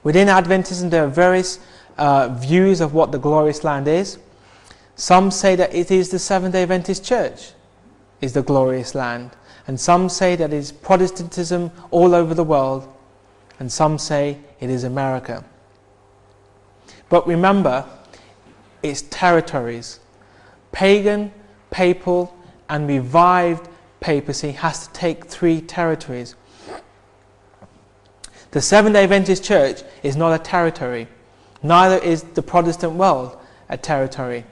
Within Adventism, there are various views of what the glorious land is. Some say that it is the Seventh-day Adventist Church is the glorious land, and some say that it is Protestantism all over the world, and some say it is America. But remember, it's territories. Pagan, papal, and revived papacy has to take 3 territories. The Seventh-day Adventist Church is not a territory. Neither is the Protestant world a territory.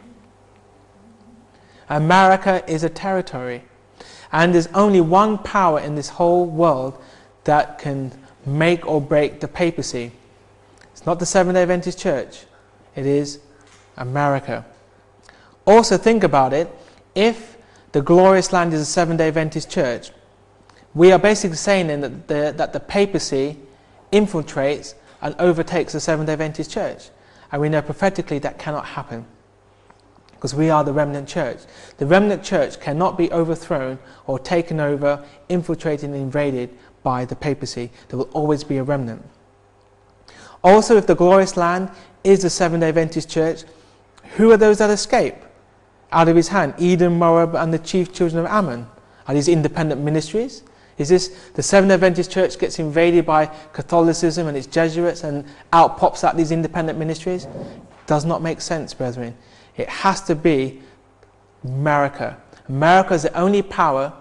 America is a territory. And there's only one power in this whole world that can make or break the papacy. It's not the Seventh-day Adventist Church. It is America. Also think about it. If the glorious land is the Seventh-day Adventist Church, we are basically saying then that the papacy infiltrates and overtakes the Seventh-day Adventist Church. And we know prophetically that cannot happen, because we are the remnant church. The remnant church cannot be overthrown or taken over, infiltrated and invaded by the papacy. There will always be a remnant. Also, if the glorious land is the Seventh-day Adventist Church, who are those that escape out of his hand? Edom, Moab, and the chief children of Ammon. Are these independent ministries? Is this the Seventh-day Adventist Church gets invaded by Catholicism and its Jesuits, and out pops out these independent ministries? Does not make sense, brethren. It has to be America. America is the only power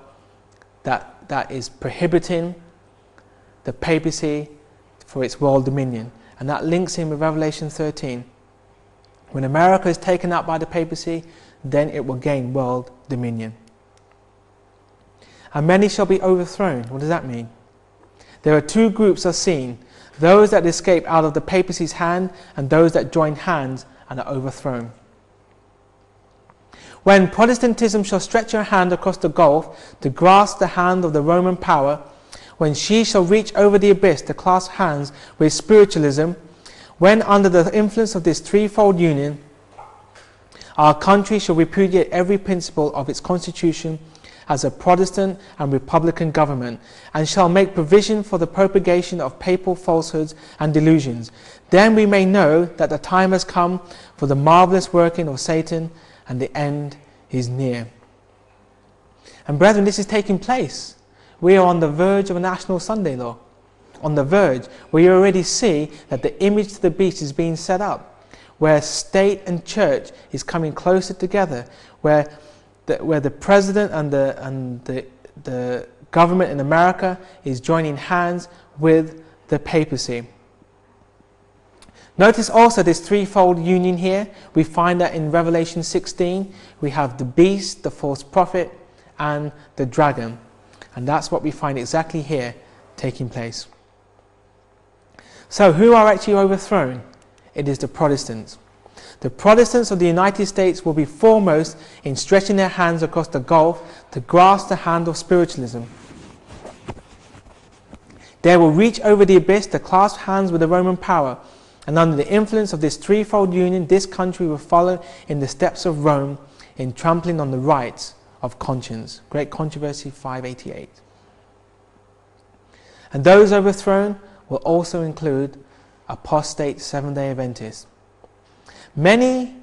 that is prohibiting the papacy for its world dominion. And that links in with Revelation 13. When America is taken out by the papacy, then it will gain world dominion. And many shall be overthrown. What does that mean? There are 2 groups are seen: those that escape out of the papacy's hand, and those that join hands and are overthrown. When Protestantism shall stretch her hand across the gulf to grasp the hand of the Roman power, when she shall reach over the abyss to clasp hands with spiritualism, when under the influence of this threefold union, our country shall repudiate every principle of its constitution as a Protestant and Republican government, and shall make provision for the propagation of papal falsehoods and delusions, then we may know that the time has come for the marvelous working of Satan, and the end is near. And brethren, this is taking place. We are on the verge of a national Sunday law. On the verge, where you already see that the image to the beast is being set up, where state and church is coming closer together, where the president and the government in America is joining hands with the papacy. Notice also this threefold union here. We find that in Revelation 16. We have the beast, the false prophet, and the dragon. And that's what we find exactly here taking place. So who are actually overthrown? It is the Protestants. The Protestants of the United States will be foremost in stretching their hands across the gulf to grasp the hand of spiritualism. They will reach over the abyss to clasp hands with the Roman power, and under the influence of this threefold union, this country will follow in the steps of Rome in trampling on the rights of conscience. Great Controversy 588. And those overthrown will also include apostate Seventh-day Adventists. Many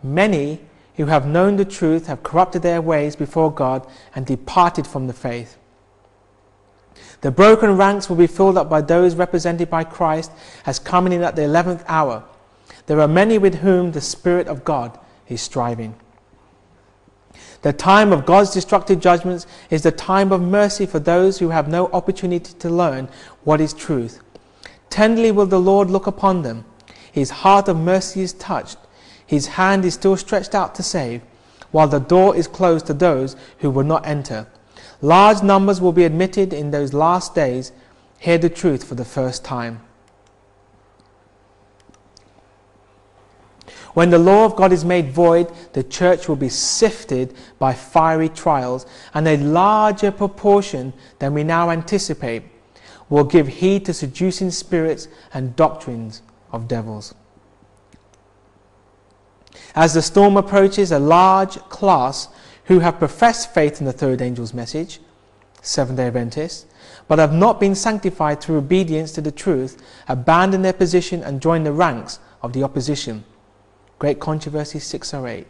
who have known the truth have corrupted their ways before God and departed from the faith. The broken ranks will be filled up by those represented by Christ as coming in at the 11th hour. There are many with whom the Spirit of God is striving. The time of God's destructive judgments is the time of mercy for those who have no opportunity to learn what is truth. Tenderly will the Lord look upon them. His heart of mercy is touched. His hand is still stretched out to save, while the door is closed to those who will not enter. Large numbers will be admitted in those last days, hear the truth for the first time. When the law of God is made void, the church will be sifted by fiery trials, and a larger proportion than we now anticipate will give heed to seducing spirits and doctrines of devils. As the storm approaches, a large class who have professed faith in the third angel's message, Seventh-day Adventists, but have not been sanctified through obedience to the truth, abandon their position and join the ranks of the opposition. Great Controversy 608.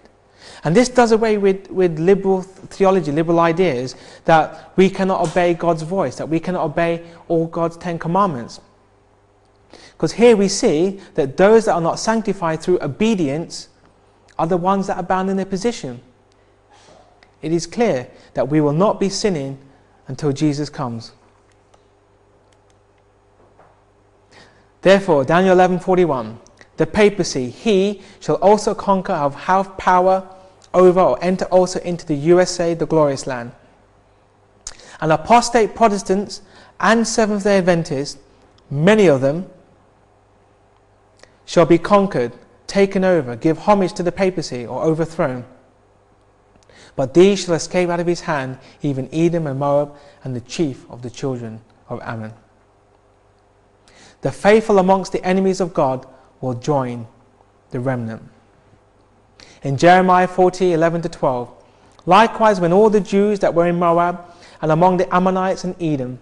And this does away with liberal theology, liberal ideas that we cannot obey God's voice, that we cannot obey all God's 10 commandments. Because here we see that those that are not sanctified through obedience are the ones that abandon their position. It is clear that we will not be sinning until Jesus comes. Therefore, Daniel 11:41, the papacy, he shall also conquer, have power over or enter also into the USA, the glorious land. And apostate Protestants and Seventh-day Adventists, many of them, shall be conquered, taken over, give homage to the papacy, or overthrown. But these shall escape out of his hand, even Edom and Moab, and the chief of the children of Ammon. The faithful amongst the enemies of God will join the remnant. In Jeremiah 40:11-12, likewise when all the Jews that were in Moab, and among the Ammonites and Edom,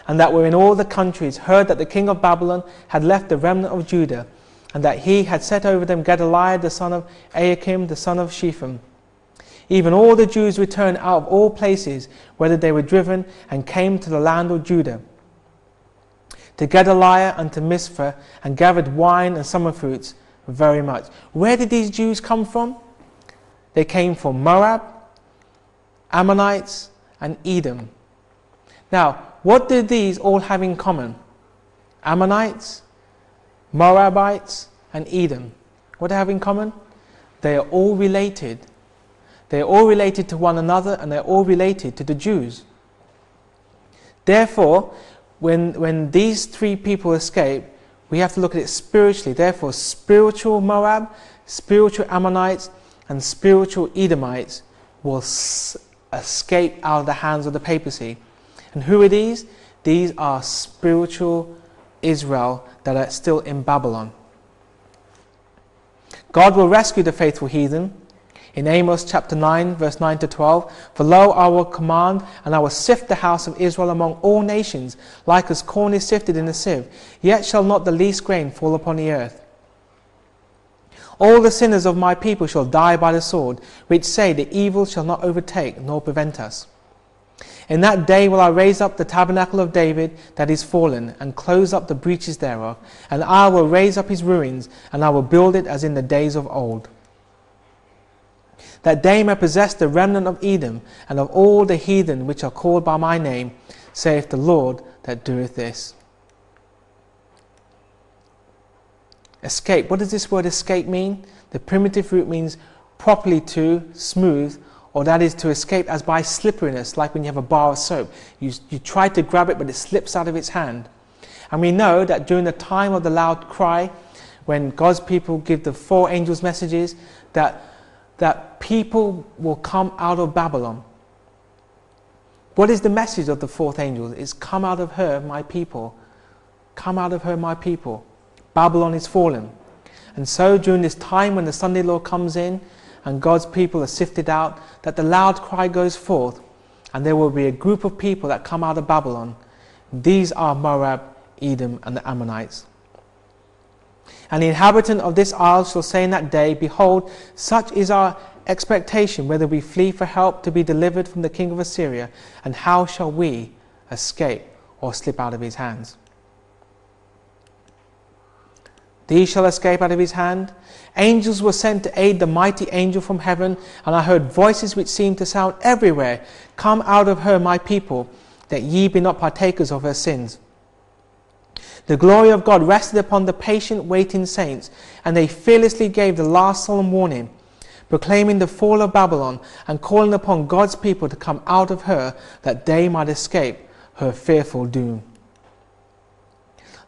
and that were in all the countries, heard that the king of Babylon had left the remnant of Judah, and that he had set over them Gedaliah the son of Ahikam the son of Shaphan, even all the Jews returned out of all places, whether they were driven, and came to the land of Judah, to Gedaliah and to Mizpah, and gathered wine and summer fruits very much. Where did these Jews come from? They came from Moab, Ammonites, and Edom. Now, what did these all have in common? Ammonites, Moabites, and Edom. What do they have in common? They are all related. They are all related to one another, and they are all related to the Jews. Therefore, when these three people escape, we have to look at it spiritually. Therefore, spiritual Moab, spiritual Ammonites, and spiritual Edomites will escape out of the hands of the papacy. And who are these? These are spiritual Israel that are still in Babylon. God will rescue the faithful heathen. In Amos chapter 9, verse 9-12, for lo, I will command, and I will sift the house of Israel among all nations, like as corn is sifted in a sieve, yet shall not the least grain fall upon the earth. All the sinners of my people shall die by the sword, which say, the evil shall not overtake nor prevent us. In that day will I raise up the tabernacle of David that is fallen, and close up the breaches thereof, and I will raise up his ruins, and I will build it as in the days of old, that they may possess the remnant of Edom, and of all the heathen which are called by my name, saith the Lord that doeth this. Escape. What does this word escape mean? The primitive root means properly to, smooth, or that is to escape as by slipperiness, like when you have a bar of soap. You try to grab it, but it slips out of its hand. And we know that during the time of the loud cry, when God's people give the four angels' messages, that people will come out of Babylon. What is the message of the fourth angel? It's come out of her, my people. Come out of her, my people. Babylon is fallen. And so during this time when the Sunday law comes in and God's people are sifted out, that the loud cry goes forth, and there will be a group of people that come out of Babylon. These are Moab, Edom, and the Ammonites. And the inhabitant of this isle shall say in that day, behold, such is our expectation, whether we flee for help to be delivered from the king of Assyria, and how shall we escape or slip out of his hands? These shall escape out of his hand. Angels were sent to aid the mighty angel from heaven, and I heard voices which seemed to sound everywhere, come out of her, my people, that ye be not partakers of her sins. The glory of God rested upon the patient waiting saints, and they fearlessly gave the last solemn warning, proclaiming the fall of Babylon, and calling upon God's people to come out of her, that they might escape her fearful doom.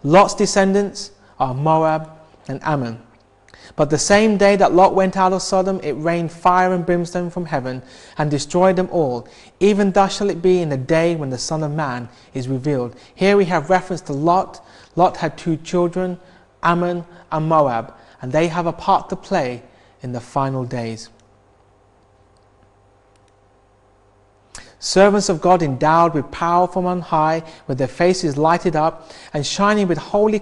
Lot's descendants are Moab and Ammon. But the same day that Lot went out of Sodom, it rained fire and brimstone from heaven, and destroyed them all. Even thus shall it be in the day when the Son of Man is revealed. Here we have reference to Lot. Lot had two children, Ammon and Moab, and they have a part to play in the final days. Servants of God endowed with power from on high, with their faces lighted up and shining with holy